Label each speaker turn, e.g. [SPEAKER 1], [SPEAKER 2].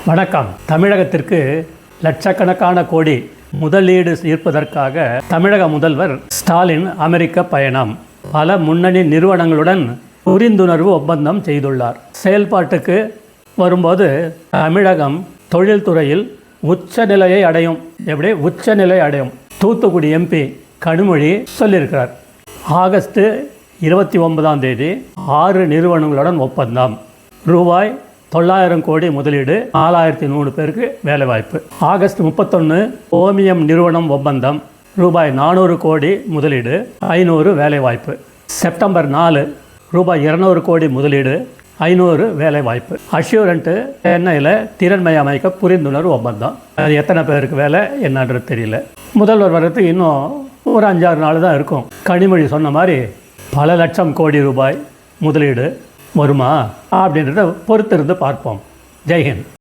[SPEAKER 1] வணக்கம். தமிழகத்திற்கு லட்சக்கணக்கான கோடி முதலீடு ஈர்ப்பதற்காக தமிழக முதல்வர் ஸ்டாலின் அமெரிக்க பயணம். பல முன்னணி நிறுவனங்களுடன் புரிந்துணர்வு ஒப்பந்தம் செய்துள்ளார். செயல்பாட்டுக்கு வரும்போது தமிழகம் தொழில்துறையில் உச்சநிலையை அடையும். எப்படி உச்சநிலை அடையும்? தூத்துக்குடி எம்பி கனிமொழி சொல்லியிருக்கிறார். ஆகஸ்ட் 29 6 நிறுவனங்களுடன் ஒப்பந்தம். ரூபாய் 900 கோடி முதலீடு, 4100 பேருக்கு வேலைவாய்ப்பு. ஆகஸ்ட் 31 ஓமியம் நிறுவனம் ஒப்பந்தம். ரூபாய் 400 கோடி முதலீடு, 500 வேலைவாய்ப்பு. செப்டம்பர் 4 ரூபாய் 200 கோடி முதலீடு, 500 வேலைவாய்ப்பு. அஷ்யூரண்ட்டு சென்னையில் திறன்மை அமைக்க புரிந்துணர்வு ஒப்பந்தம். அது எத்தனை பேருக்கு வேலை என்னன்றது தெரியல. முதல்வர் வர்றதுக்கு இன்னும் ஒரு 5-6 நாள் தான் இருக்கும். கனிமொழி சொன்ன மாதிரி பல லட்சம் கோடி ரூபாய் முதலீடு வருமா அப்படின்றத பொறுத்திருந்து பார்ப்போம். ஜெய்ஹிந்த்.